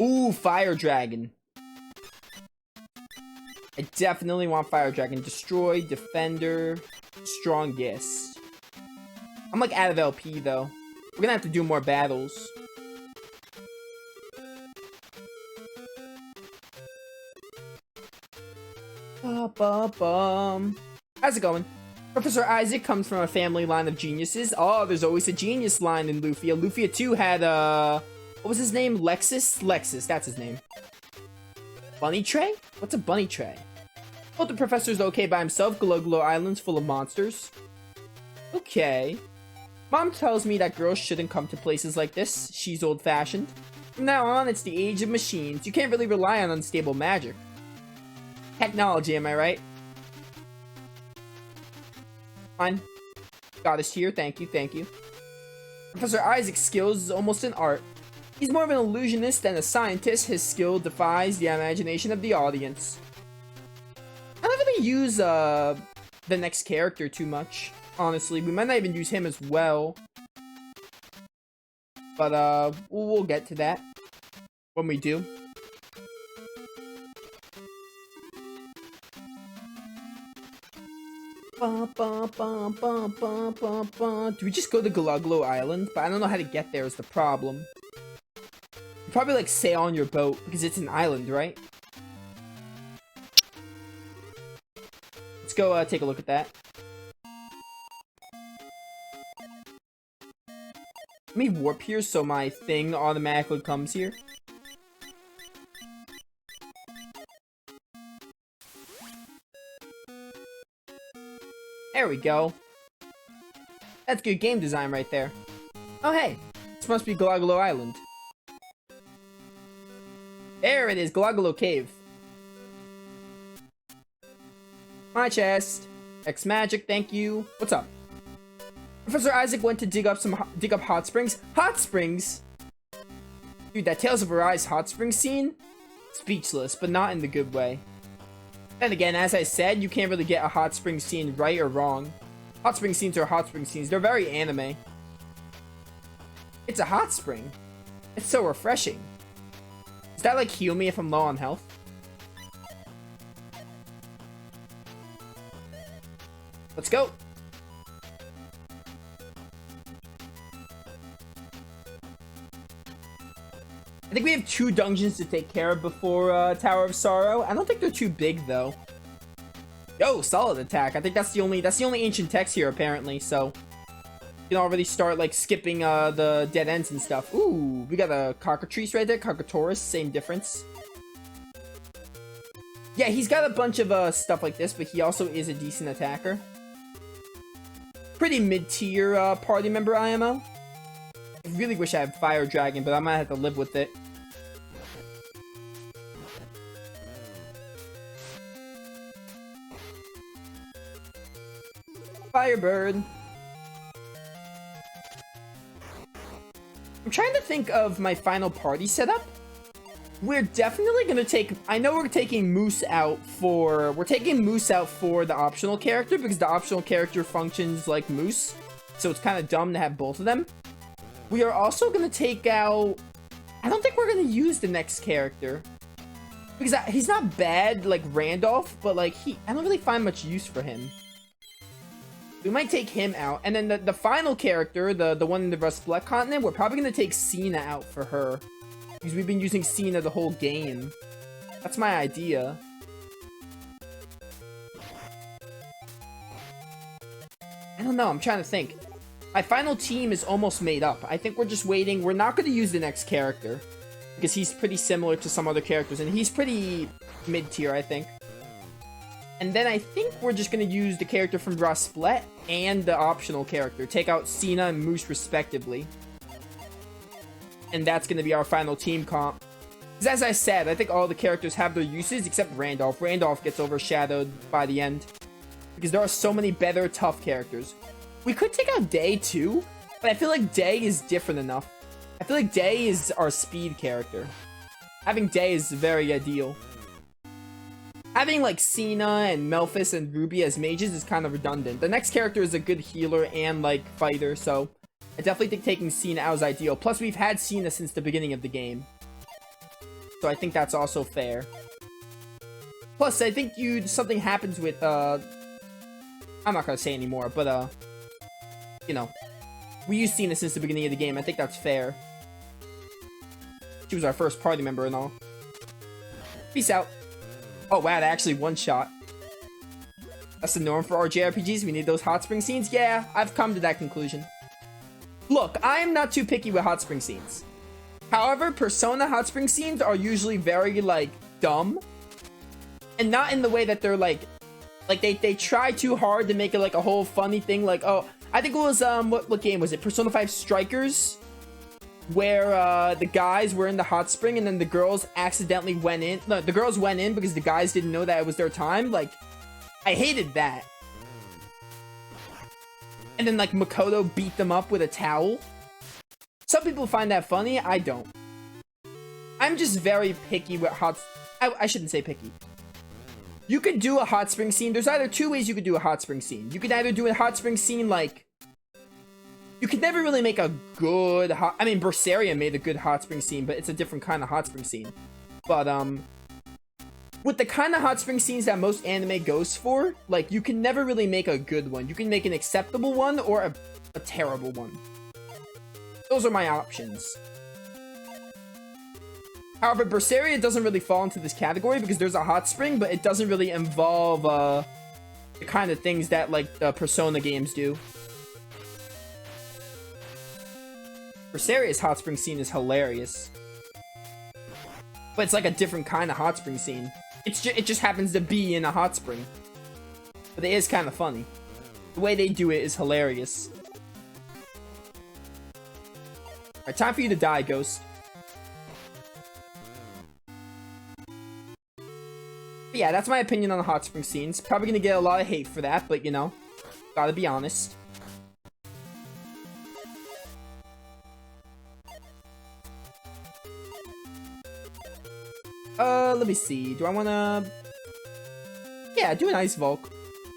Ooh, Fire Dragon. I definitely want Fire Dragon. Destroy, Defender, Strongest. I'm like out of LP though. We're gonna have to do more battles. How's it going? Professor Isaac comes from a family line of geniuses. Oh, there's always a genius line in Lufia. Lufia 2 had, what was his name? Lexus? Lexus, that's his name. Bunny tray? What's a bunny tray? Well, the professor's okay by himself. Gologolo Island's full of monsters. Okay. Mom tells me that girls shouldn't come to places like this. She's old-fashioned. From now on, it's the age of machines. You can't really rely on unstable magic. Technology, am I right? Fine. Goddess here, thank you, thank you. Professor Isaac's skills is almost an art. He's more of an illusionist than a scientist. His skill defies the imagination of the audience. I don't really use the next character too much, honestly. We might not even use him as well. But we'll get to that when we do. Do we just go to Gologolo Island? But I don't know how to get there is the problem. You probably like sail on your boat because it's an island, right? Let's go take a look at that. Let me warp here so my thing automatically comes here. There we go. That's good game design right there. Oh hey, this must be Gologolo Island. There it is, Gologolo Cave. My chest. X magic, thank you. What's up? Professor Isaac went to dig up hot springs. Hot springs? Dude, that Tales of Arise hot springs scene? Speechless, but not in the good way. And again, as I said, you can't really get a hot spring scene right or wrong. Hot spring scenes are hot spring scenes. They're very anime. It's a hot spring. It's so refreshing. Does that like heal me if I'm low on health? Let's go. I think we have 2 dungeons to take care of before Tower of Sorrow. I don't think they're too big though. Yo, solid attack. I think that's the only ancient text here apparently. So you can already start like skipping the dead ends and stuff. Ooh, we got a cockatrice right there. Cockatorus, same difference. Yeah, he's got a bunch of stuff like this, but he also is a decent attacker. Pretty mid-tier party member IMO. I really wish I had Fire Dragon, but I might have to live with it. Firebird. I'm trying to think of my final party setup. We're definitely gonna take... I know we're taking Moose out for... We're taking Moose out for the optional character, because the optional character functions like Moose. So it's kind of dumb to have both of them. We are also going to take out... I don't think we're going to use the next character. Because he's not bad, like Randolph, but like I don't really find much use for him. We might take him out. And then the final character, the one in the Rust Black continent, we're probably going to take Cena out for her. Because we've been using Cena the whole game. That's my idea. I don't know, I'm trying to think. My final team is almost made up. I think we're just waiting. We're not going to use the next character. Because he's pretty similar to some other characters. And he's pretty mid-tier, I think. And then I think we're just going to use the character from Rasplet and the optional character. Take out Cena and Moose respectively. And that's going to be our final team comp. Because as I said, I think all the characters have their uses except Randolph. Randolph gets overshadowed by the end. Because there are so many better, tough characters. We could take out Day too, but I feel like Day is different enough. I feel like Day is our speed character. Having Day is very ideal. Having like Cena and Melphis and Ruby as mages is kind of redundant. The next character is a good healer and like fighter, so I definitely think taking Cena out is ideal. Plus we've had Cena since the beginning of the game. So I think that's also fair. Plus, I think something happens with, I'm not gonna say anymore, but, you know, we used Cena since the beginning of the game. I think that's fair. She was our first party member and all. Peace out. Oh, wow, that actually one-shot. That's the norm for our JRPGs. We need those hot spring scenes. Yeah, I've come to that conclusion. Look, I am not too picky with hot spring scenes. However, Persona hot spring scenes are usually very, like, dumb. And not in the way that they're, like they try too hard to make it, like, a whole funny thing. Like, oh, I think it was, what game was it? Persona 5 Strikers? Where, the guys were in the hot spring and then the girls accidentally went in. No, the girls went in because the guys didn't know that it was their time. Like, I hated that. And then, like, Makoto beat them up with a towel. Some people find that funny. I don't. I'm just very picky with I shouldn't say picky. You could do a hot spring scene. There's either two ways you could do a hot spring scene. You could either do a hot spring scene like... You could never really make a good I mean, Berseria made a good hot spring scene, but it's a different kind of hot spring scene. But, with the kind of hot spring scenes that most anime goes for, like, you can never really make a good one. You can make an acceptable one or a terrible one. Those are my options. However, Berseria doesn't really fall into this category because there's a hot spring, but it doesn't really involve, the kind of things that, like, the Persona games do. Berseria's hot spring scene is hilarious. But it's like a different kind of hot spring scene. It just happens to be in a hot spring. But it is kind of funny. The way they do it is hilarious. Alright, time for you to die, Ghost. But yeah, that's my opinion on the hot spring scenes. Probably gonna get a lot of hate for that, but you know, gotta be honest. Let me see. Do I wanna... Yeah, do an Ice Volk.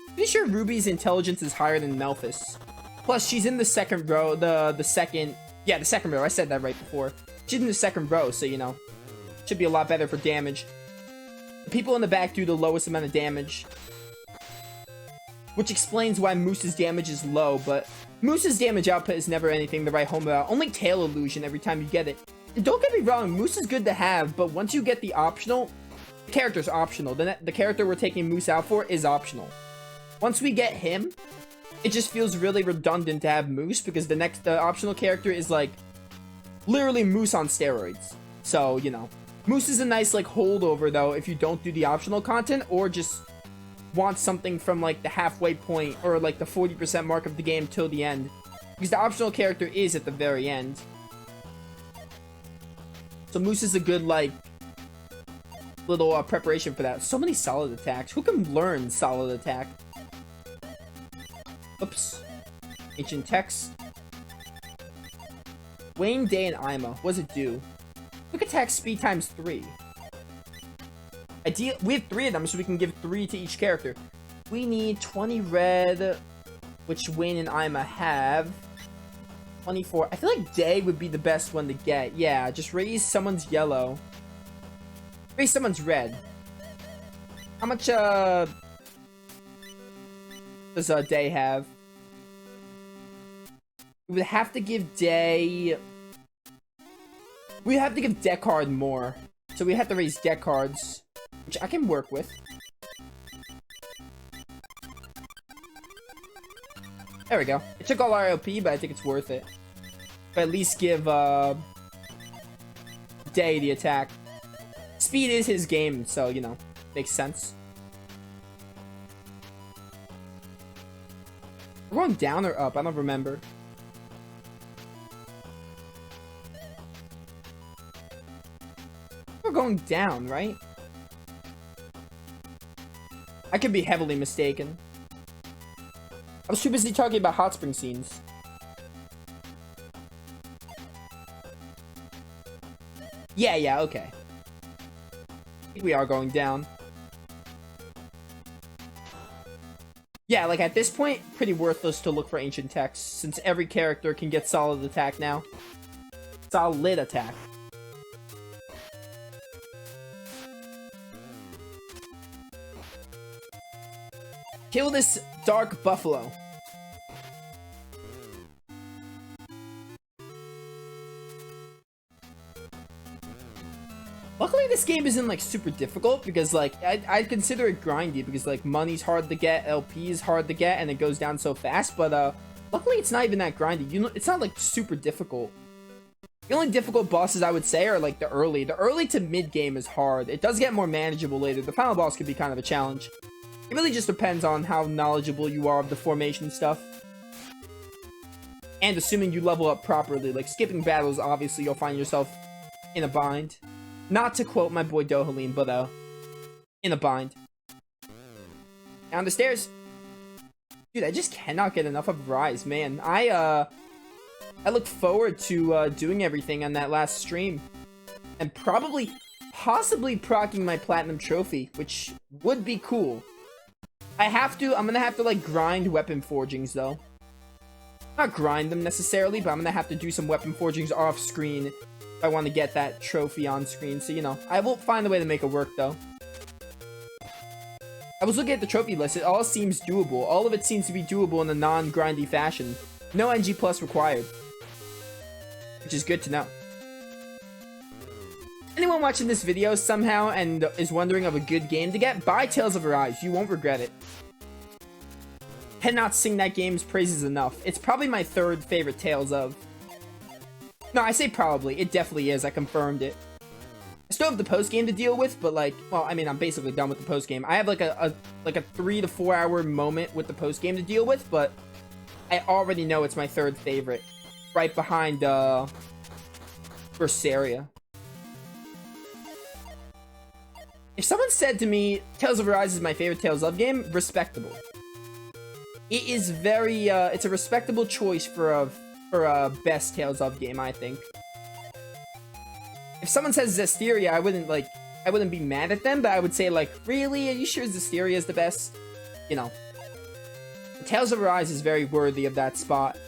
Pretty sure Ruby's intelligence is higher than Melphis. Plus, she's in the second row, the second... Yeah, the second row. I said that right before. She's in the second row, so, you know, should be a lot better for damage. The people in the back do the lowest amount of damage. Which explains why Moose's damage is low, but Moose's damage output is never anything to write home about. Only Tail Illusion every time you get it. And don't get me wrong, Moose is good to have, but once you get the optional, the character's optional. The character we're taking Moose out for is optional. Once we get him, it just feels really redundant to have Moose because the optional character is like literally Moose on steroids. So, you know, Moose is a nice like holdover though if you don't do the optional content or just want something from like the halfway point or like the 40% mark of the game till the end. Because the optional character is at the very end. So Moose is a good, like, little preparation for that. So many solid attacks. Who can learn solid attack? Oops. Ancient text. Wayne, Day, and Ima. What does it do? Quick attack speed times 3. We have 3 of them, so we can give 3 to each character. We need 20 red, which Wayne and Ima have. 24. I feel like Day would be the best one to get. Yeah, just raise someone's yellow. Raise someone's red. How much, does, Day have? We would have to give Day... We have to give Deckard more. So we have to raise Deckards, which I can work with. There we go. It took all our OP, but I think it's worth it. But at least give, Day the attack. Speed is his game, so, you know, makes sense. We're going down or up? I don't remember. We're going down, right? I could be heavily mistaken. I was too busy talking about hot spring scenes. Yeah, okay. I think we are going down. Yeah, like at this point, pretty worthless to look for ancient text, since every character can get solid attack now. Solid attack. Kill this dark buffalo. Luckily, this game isn't, like, super difficult, because, like, I'd consider it grindy, because, like, money's hard to get, LP is hard to get, and it goes down so fast, but, luckily it's not even that grindy. You know, it's not, like, super difficult. The only difficult bosses, I would say, are, like, the early. The early to mid-game is hard. It does get more manageable later. The final boss could be kind of a challenge. It really just depends on how knowledgeable you are of the formation stuff. And assuming you level up properly. Like, skipping battles, obviously, you'll find yourself in a bind. Not to quote my boy Dohaleen, but, in a bind. Down the stairs. Dude, I just cannot get enough of Rise, man. I look forward to, doing everything on that last stream. And possibly procking my Platinum Trophy, which would be cool. I'm gonna have to, like, grind weapon forgings, though. Not grind them, necessarily, but I'm gonna have to do some weapon forgings off-screen if I want to get that trophy on screen. So, you know, I will find a way to make it work, though. I was looking at the trophy list. It all seems doable. All of it seems to be doable in a non-grindy fashion. No NG plus required. Which is good to know. Anyone watching this video somehow and is wondering of a good game to get, buy Tales of Arise. You won't regret it. Cannot sing that game's praises enough. It's probably my third favorite Tales of. No, I say probably. It definitely is. I confirmed it. I still have the post-game to deal with, but, like, well, I mean, I'm basically done with the post-game. I have, like, a 3 to 4 hour moment with the post-game to deal with, but I already know it's my third favorite. Right behind, Berseria. If someone said to me, Tales of Arise is my favorite Tales of game, respectable. It is very, it's a respectable choice for a best Tales of game, I think. If someone says Zestiria, I wouldn't be mad at them, but I would say, like, really? Are you sure Zestiria is the best? You know. Tales of Arise is very worthy of that spot.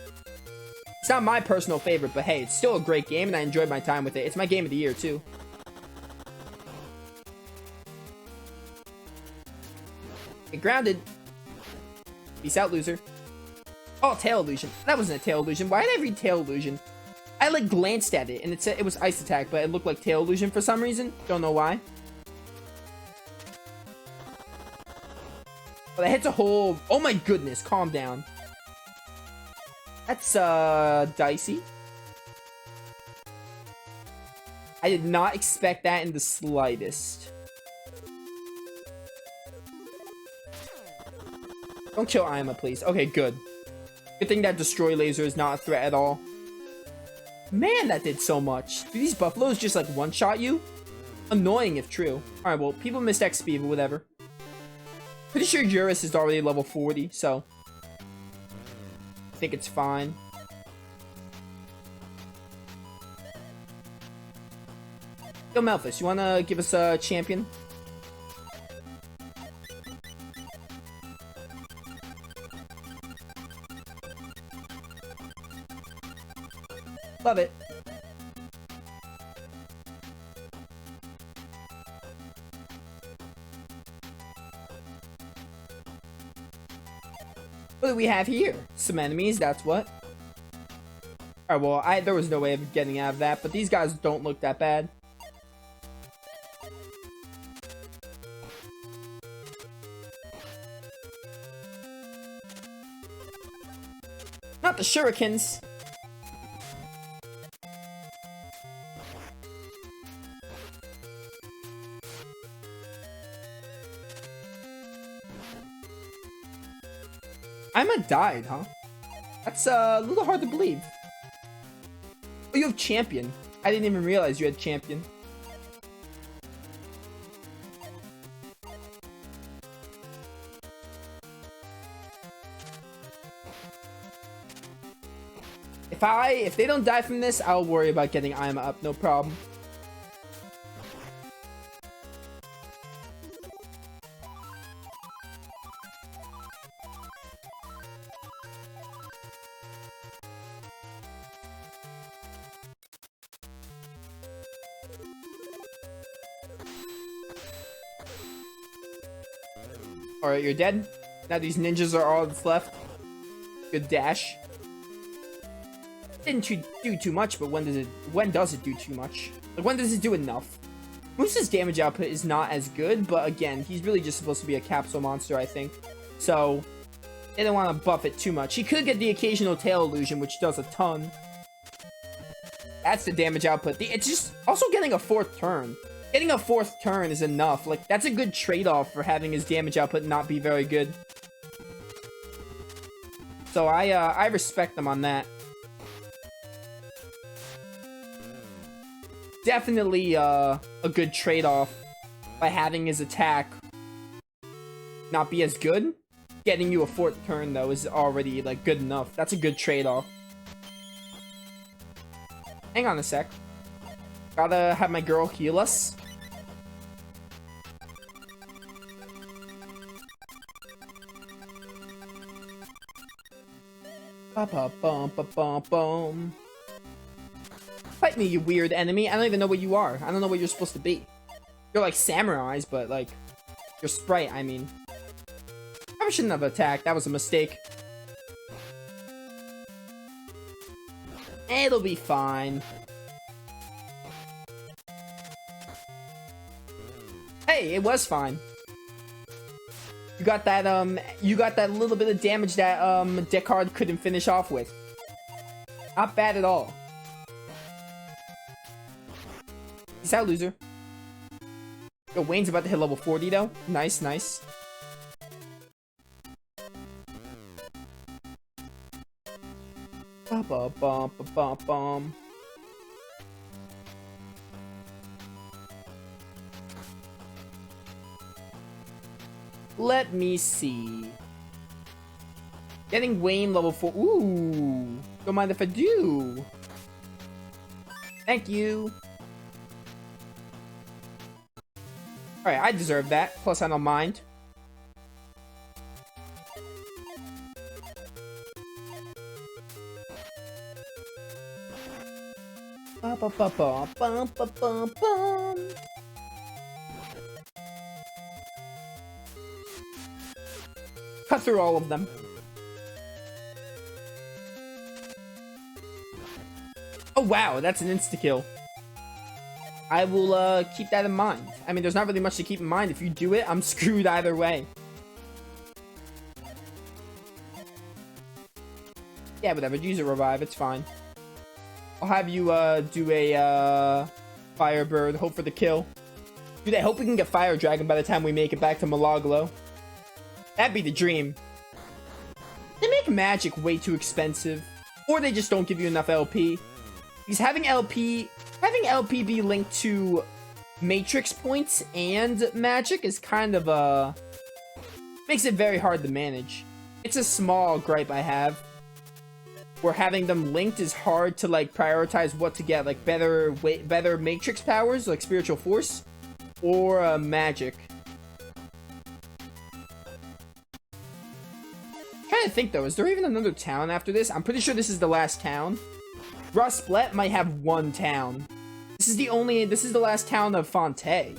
It's not my personal favorite, but hey, it's still a great game, and I enjoyed my time with it. It's my game of the year, too. Get grounded. Peace out, loser. Oh, tail illusion. That wasn't a tail illusion. Why did I read tail illusion? I, like, glanced at it, and it said it was ice attack, but it looked like tail illusion for some reason. Don't know why. But that hits a hole. Oh my goodness, calm down. That's, dicey. I did not expect that in the slightest. Don't kill Ima, please. Okay, good. Good thing that destroy laser is not a threat at all. Man, that did so much. Do these buffaloes just, like, one-shot you? Annoying if true. Alright, well, people missed XP, but whatever. Pretty sure Eurus is already level 40, so I think it's fine. Yo, Melphis, you wanna give us a champion? Love it. What do we have here? Some enemies, that's what. Alright, well, there was no way of getting out of that, but these guys don't look that bad. Not the shurikens. Ima died, huh? That's a little hard to believe. Oh, you have champion. I didn't even realize you had champion. If they don't die from this, I'll worry about getting Ima up, no problem. Alright, you're dead. Now these ninjas are all that's left. Good dash. Didn't do too much, but when does it do too much? Like, when does it do enough? Moose's damage output is not as good, but again, he's really just supposed to be a capsule monster, I think. So, they don't want to buff it too much. He could get the occasional tail illusion, which does a ton. That's the damage output. It's just also getting a 4th turn. Getting a 4th turn is enough. Like, that's a good trade-off for having his damage output not be very good. So I respect them on that. Definitely a good trade-off by having his attack not be as good. Getting you a 4th turn, though, is already, like, good enough. That's a good trade-off. Hang on a sec. Gotta have my girl heal us. Ba-ba-bum-ba-bum-bum. Fight me, you weird enemy. I don't even know what you are. I don't know what you're supposed to be. You're like samurais, but like... You're Sprite, I mean. I shouldn't have attacked. That was a mistake. It'll be fine. Hey, it was fine. You got that little bit of damage that Deckard couldn't finish off with. Not bad at all. Peace out, loser. Yo, Wayne's about to hit level 40 though. Nice, nice. Ba-ba-bum-ba-bum-bum. Let me see. Getting Wayne level 4. Ooh. Don't mind if I do. Thank you. Alright, I deserve that. Plus, I don't mind. Ba-ba-ba-ba-bum-ba-bum-bum. Cut through all of them. Oh wow, that's an insta-kill. I will keep that in mind. I mean, there's not really much to keep in mind. If you do it, I'm screwed either way. Yeah, whatever. Use a revive. It's fine. I'll have you do a Firebird. Hope for the kill. Dude, I hope we can get Fire Dragon by the time we make it back to Gologolo. That'd be the dream. They make magic way too expensive. Or they just don't give you enough LP. Because having LP be linked to Matrix points and magic is kind of makes it very hard to manage. It's a small gripe I have. Where having them linked is hard to like prioritize what to get, like better Matrix powers, like Spiritual Force, or magic. I'm trying to think though, is there even another town after this? I'm pretty sure this is the last town. Rosplet might have one town. This is the last town of Fontaine.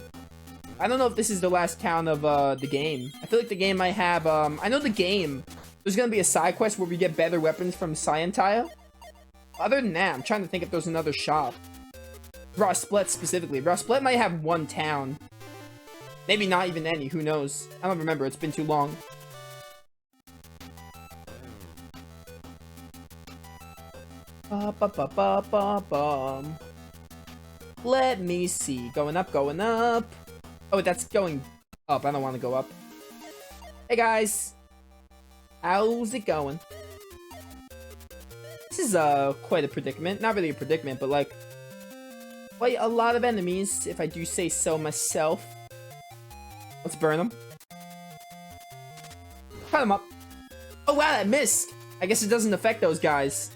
I don't know if this is the last town of the game. I feel like the game might have I know the game. There's gonna be a side quest where we get better weapons from Scientile. Other than that, I'm trying to think if there's another shop. Rosplet specifically. Rosplet might have one town. Maybe not even any, who knows? I don't remember, it's been too long. Ba-ba-ba-ba-ba-bum. Let me see. Going up, going up. Oh, that's going up. I don't want to go up. Hey, guys. How's it going? This is quite a predicament. Not really a predicament, but like quite a lot of enemies, if I do say so myself. Let's burn them. Cut them up. Oh wow, that missed. I guess it doesn't affect those guys.